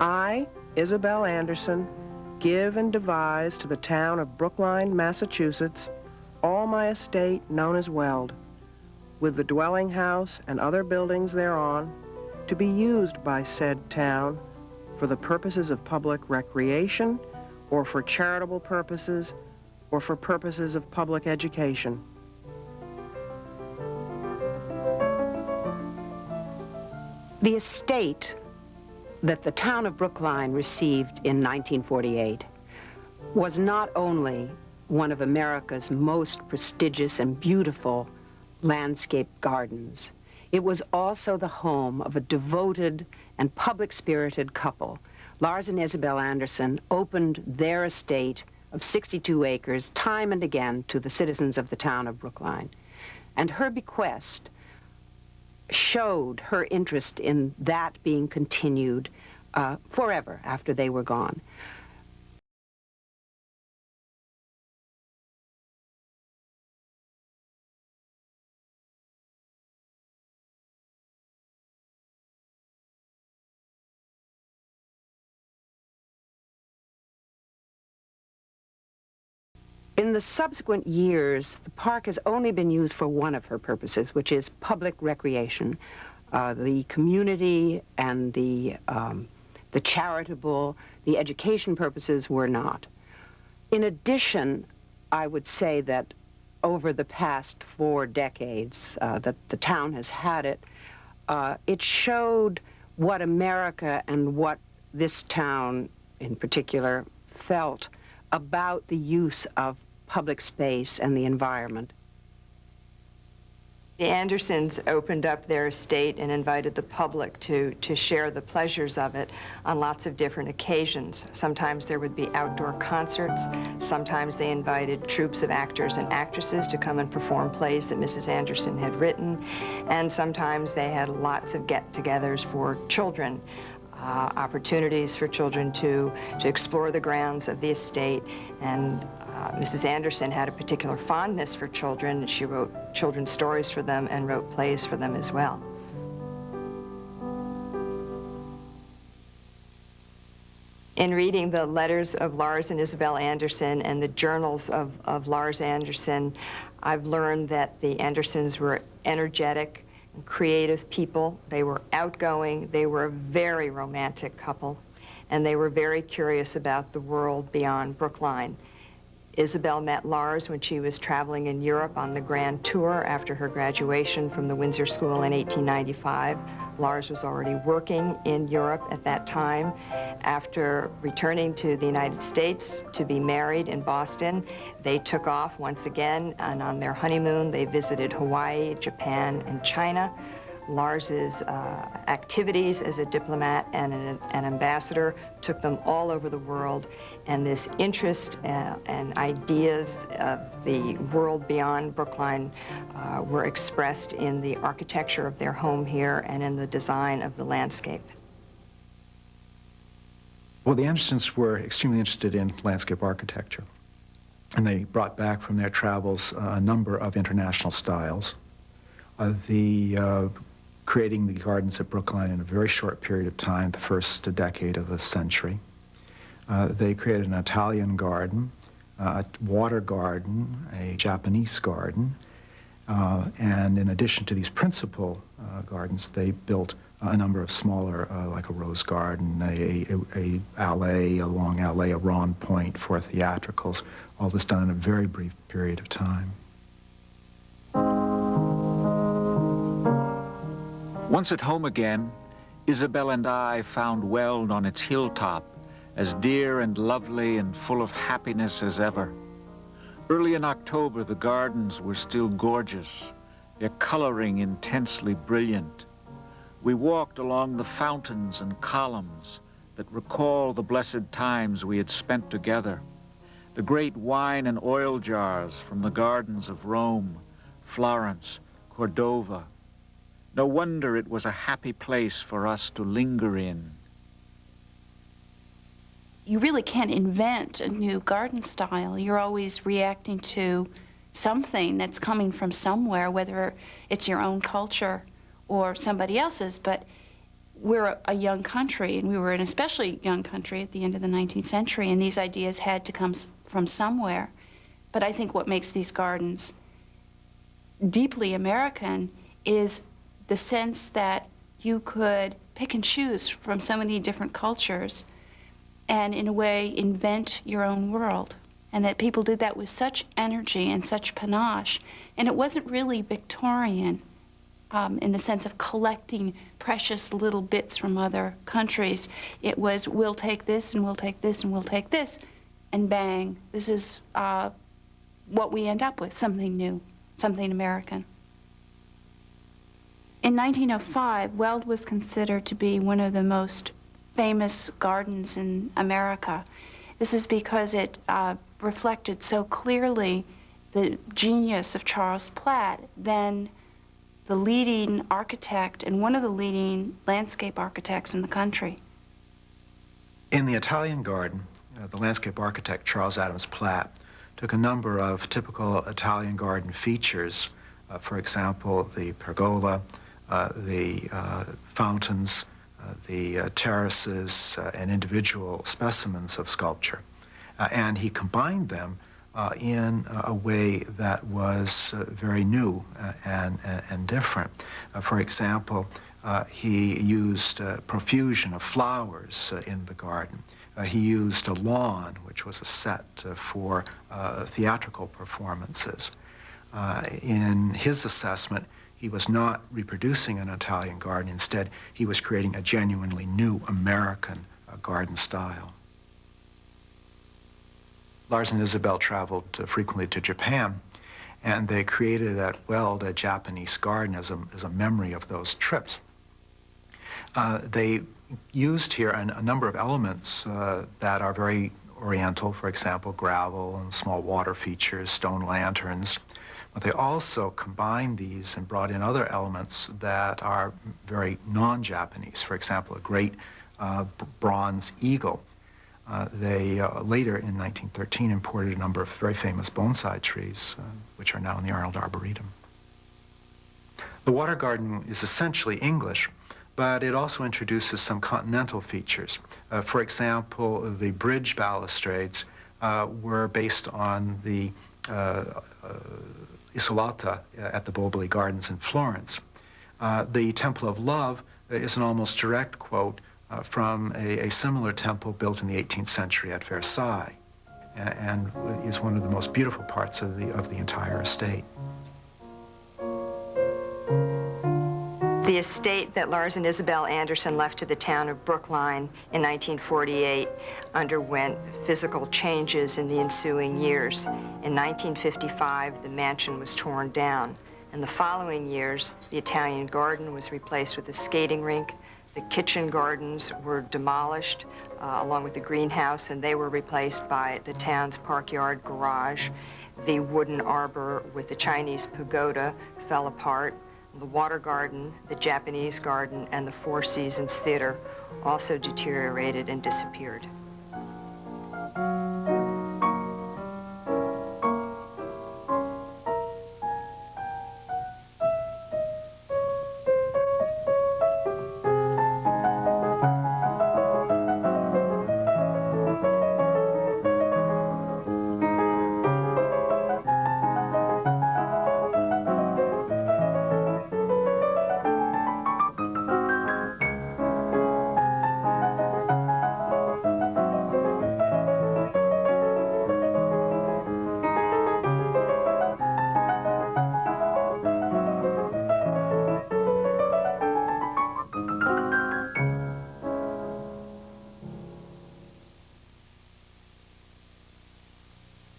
I, Isabel Anderson, give and devise to the town of Brookline, Massachusetts, all my estate known as Weld, with the dwelling house and other buildings thereon, to be used by said town for the purposes of public recreation, or for charitable purposes, or for purposes of public education. The estate that the town of Brookline received in 1948 was not only one of America's most prestigious and beautiful landscape gardens, it was also the home of a devoted and public-spirited couple. Larz and Isabel Anderson opened their estate of 62 acres time and again to the citizens of the town of Brookline. And her bequest showed her interest in that being continued forever after they were gone. In the subsequent years, the park has only been used for one of her purposes, which is public recreation. The community and the charitable, the education purposes were not. In addition, I would say that over the past 4 decades that the town has had it, it showed what America and what this town in particular felt about the use of public space and the environment. The Andersons opened up their estate and invited the public to share the pleasures of it on lots of different occasions. Sometimes there would be outdoor concerts. Sometimes they invited troops of actors and actresses to come and perform plays that Mrs. Anderson had written. And sometimes they had lots of get-togethers for children. Opportunities for children to explore the grounds of the estate. And Mrs. Anderson had a particular fondness for children, and she wrote children's stories for them and wrote plays for them as well. In reading the letters of Larz and Isabel Anderson and the journals of Larz Anderson, I've learned that the Andersons were energetic, creative people. They were outgoing. They were a very romantic couple, and they were very curious about the world beyond Brookline. Isabel met Larz when she was traveling in Europe on the Grand Tour after her graduation from the Windsor School in 1895. Larz was already working in Europe at that time. After returning to the United States to be married in Boston, they took off once again, and on their honeymoon they visited Hawaii, Japan, and China. Larz's activities as a diplomat and an ambassador took them all over the world, and this interest and ideas of the world beyond Brookline were expressed in the architecture of their home here and in the design of the landscape. Well, the Andersons were extremely interested in landscape architecture, and they brought back from their travels a number of international styles. Creating the gardens at Brookline in a very short period of time, the first decade of the century. They created an Italian garden, a water garden, a Japanese garden, and in addition to these principal gardens, they built a number of smaller, like a rose garden, a alley, a long alley, a Ron Point for theatricals, all this done in a very brief period of time. Once at home again, Isabel and I found Weld on its hilltop, as dear and lovely and full of happiness as ever. Early in October, the gardens were still gorgeous, their coloring intensely brilliant. We walked along the fountains and columns that recall the blessed times we had spent together, the great wine and oil jars from the gardens of Rome, Florence, Cordova. No wonder it was a happy place for us to linger in. You really can't invent a new garden style. You're always reacting to something that's coming from somewhere, whether it's your own culture or somebody else's. But we're a young country, and we were an especially young country at the end of the 19th century, and these ideas had to come from somewhere. But I think what makes these gardens deeply American is the sense that you could pick and choose from so many different cultures and, in a way, invent your own world. And that people did that with such energy and such panache. And it wasn't really Victorian in the sense of collecting precious little bits from other countries. It was, we'll take this, and we'll take this, and we'll take this, and bang, this is what we end up with, something new, something American. In 1905, Weld was considered to be one of the most famous gardens in America. This is because it reflected so clearly the genius of Charles Platt, then the leading architect and one of the leading landscape architects in the country. In the Italian garden, the landscape architect Charles Adams Platt took a number of typical Italian garden features, for example, the pergola, the fountains, the terraces, and individual specimens of sculpture. And he combined them in a way that was very new and different. For example, he used profusion of flowers in the garden. He used a lawn, which was a set for theatrical performances. In his assessment, he was not reproducing an Italian garden. Instead, he was creating a genuinely new American garden style. Larz and Isabel traveled frequently to Japan, and they created at Weld a Japanese garden as a memory of those trips. They used here a number of elements that are very Oriental, for example, gravel and small water features, stone lanterns. But they also combined these and brought in other elements that are very non-Japanese. For example, a great bronze eagle. They later, in 1913, imported a number of very famous bonsai trees, which are now in the Arnold Arboretum. The water garden is essentially English, but it also introduces some continental features. For example, the bridge balustrades were based on the Isolata at the Boboli Gardens in Florence. The Temple of Love is an almost direct quote from a similar temple built in the 18th century at Versailles, and is one of the most beautiful parts of the entire estate. The estate that Larz and Isabel Anderson left to the town of Brookline in 1948 underwent physical changes in the ensuing years. In 1955, the mansion was torn down. In the following years, the Italian garden was replaced with a skating rink. The kitchen gardens were demolished, along with the greenhouse, and they were replaced by the town's park-yard garage. The wooden arbor with the Chinese pagoda fell apart. The water garden, the Japanese garden, and the Four Seasons Theater also deteriorated and disappeared.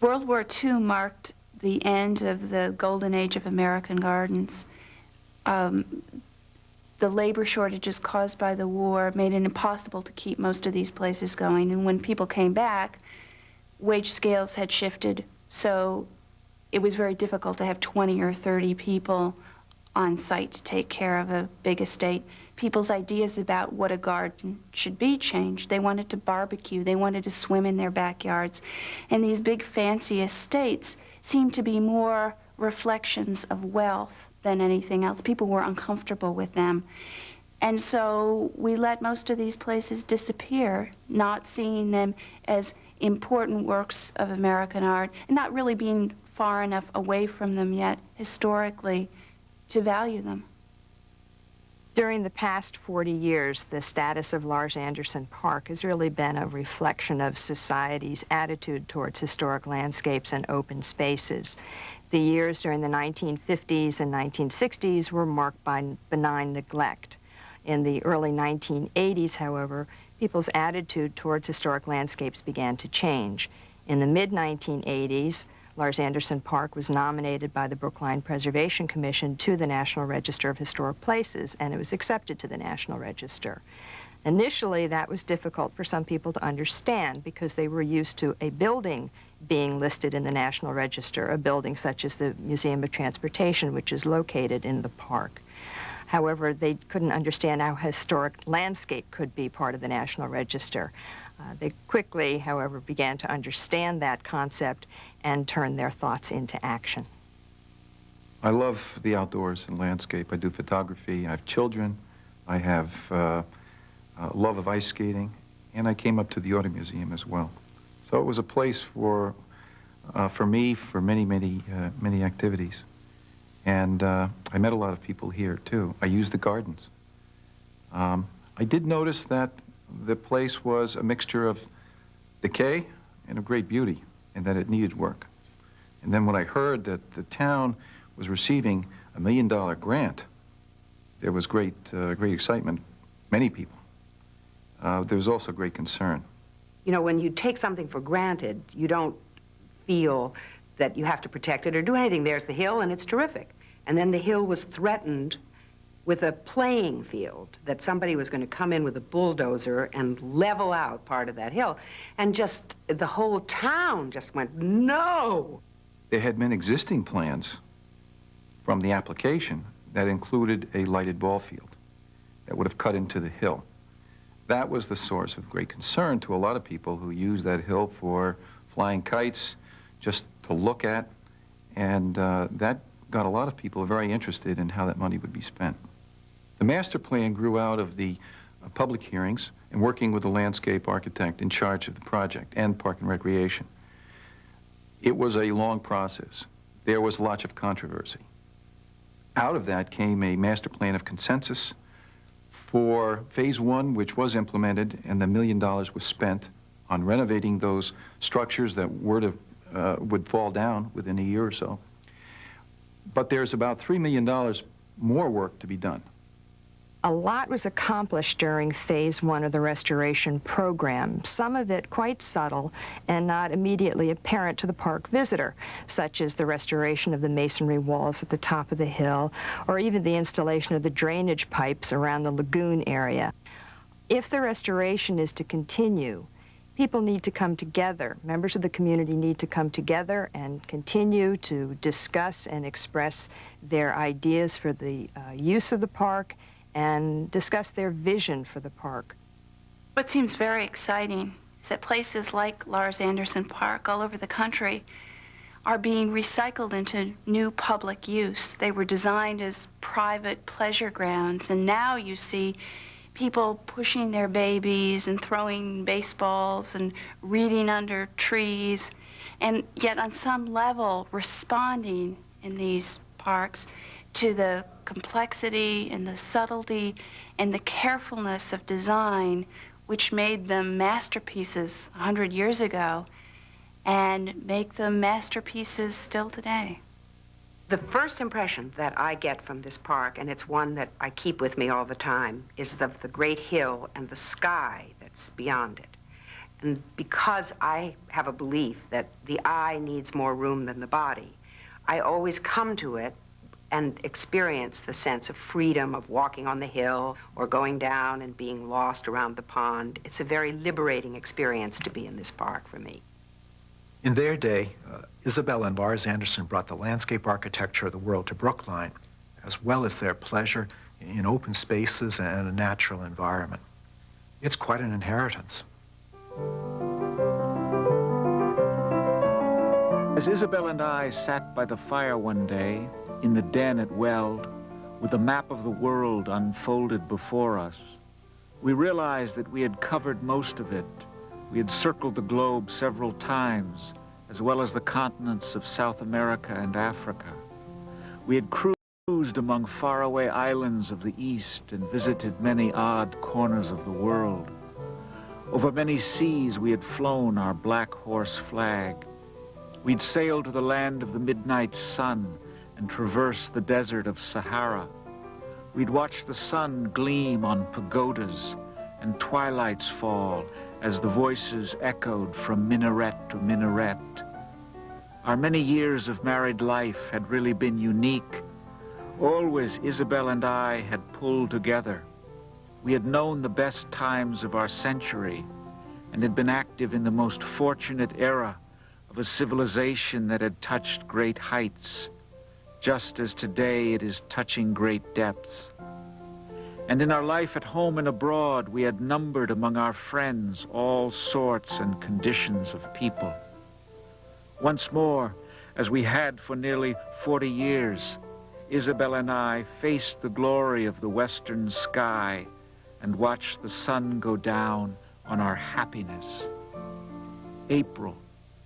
World War II marked the end of the golden age of American gardens. The labor shortages caused by the war made it impossible to keep most of these places going, and when people came back, wage scales had shifted, so it was very difficult to have 20 or 30 people on site to take care of a big estate. People's ideas about what a garden should be changed. They wanted to barbecue, they wanted to swim in their backyards. And these big fancy estates seemed to be more reflections of wealth than anything else. People were uncomfortable with them. And so we let most of these places disappear, not seeing them as important works of American art, and not really being far enough away from them yet, historically, to value them. During the past 40 years, the status of Larz Anderson Park has really been a reflection of society's attitude towards historic landscapes and open spaces. The years during the 1950s and 1960s were marked by benign neglect. In the early 1980s, however, people's attitude towards historic landscapes began to change. In the mid-1980s, Larz Anderson Park was nominated by the Brookline Preservation Commission to the National Register of Historic Places, and it was accepted to the National Register. Initially, that was difficult for some people to understand because they were used to a building being listed in the National Register, a building such as the Museum of Transportation, which is located in the park. However, they couldn't understand how historic landscape could be part of the National Register. They quickly, however, began to understand that concept and turn their thoughts into action. I love the outdoors and landscape. I do photography. I have children. I have a love of ice skating, and I came up to the Auto Museum as well. So it was a place for me for many activities. And I met a lot of people here too. I used the gardens. I did notice that the place was a mixture of decay and of great beauty, and that it needed work. And then when I heard that the town was receiving a $1 million grant, there was great excitement, many people. There was also great concern. You know, when you take something for granted, you don't feel that you have to protect it or do anything. There's the hill, and it's terrific. And then the hill was threatened with a playing field, that somebody was going to come in with a bulldozer and level out part of that hill. And just the whole town just went, no! There had been existing plans from the application that included a lighted ball field that would have cut into the hill. That was the source of great concern to a lot of people who use that hill for flying kites, just to look at, and that got a lot of people very interested in how that money would be spent. The master plan grew out of the public hearings and working with the landscape architect in charge of the project and Park and Recreation. It was a long process. There was lots of controversy. Out of that came a master plan of consensus for phase one, which was implemented, and the $1 million was spent on renovating those structures that would fall down within a year or so. But there's about $3 million more work to be done. A lot was accomplished during phase one of the restoration program, some of it quite subtle and not immediately apparent to the park visitor, such as the restoration of the masonry walls at the top of the hill, or even the installation of the drainage pipes around the lagoon area. If the restoration is to continue, people need to come together. Members of the community need to come together and continue to discuss and express their ideas for the use of the park and discuss their vision for the park. What seems very exciting is that places like Larz Anderson Park all over the country are being recycled into new public use. They were designed as private pleasure grounds, and now you see people pushing their babies and throwing baseballs and reading under trees, and yet on some level responding in these parks to the complexity and the subtlety and the carefulness of design which made them masterpieces 100 years ago and make them masterpieces still today. The first impression that I get from this park, and it's one that I keep with me all the time, is the great hill and the sky that's beyond it. And because I have a belief that the eye needs more room than the body, I always come to it and experience the sense of freedom of walking on the hill or going down and being lost around the pond. It's a very liberating experience to be in this park for me. In their day, Isabel and Larz Anderson brought the landscape architecture of the world to Brookline, as well as their pleasure in open spaces and a natural environment. It's quite an inheritance. As Isabel and I sat by the fire one day in the den at Weld, with a map of the world unfolded before us. We realized that we had covered most of it. We had circled the globe several times, as well as the continents of South America and Africa. We had cruised among faraway islands of the East and visited many odd corners of the world. Over many seas we had flown our black horse flag. We'd sailed to the land of the midnight sun and traversed the desert of Sahara. We'd watched the sun gleam on pagodas and twilights fall as the voices echoed from minaret to minaret. Our many years of married life had really been unique. Always Isabel and I had pulled together. We had known the best times of our century and had been active in the most fortunate era of a civilization that had touched great heights, just as today it is touching great depths. And in our life at home and abroad, we had numbered among our friends all sorts and conditions of people. Once more, as we had for nearly 40 years, Isabel and I faced the glory of the western sky and watched the sun go down on our happiness. April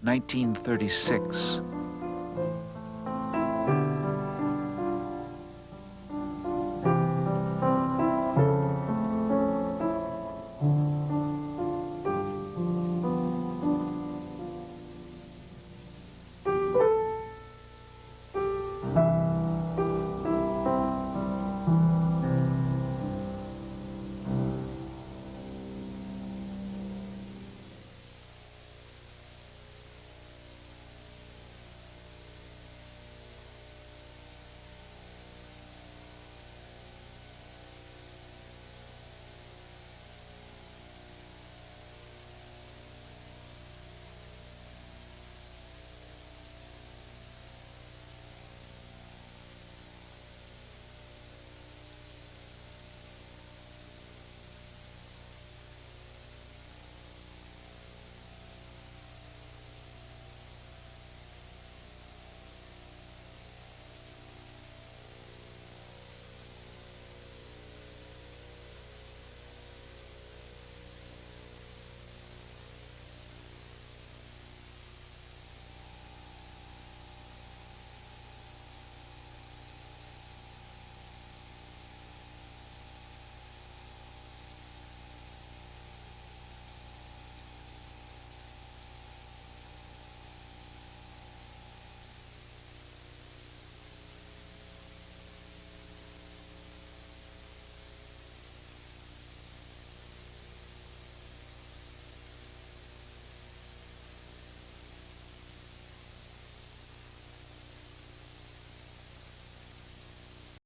1936.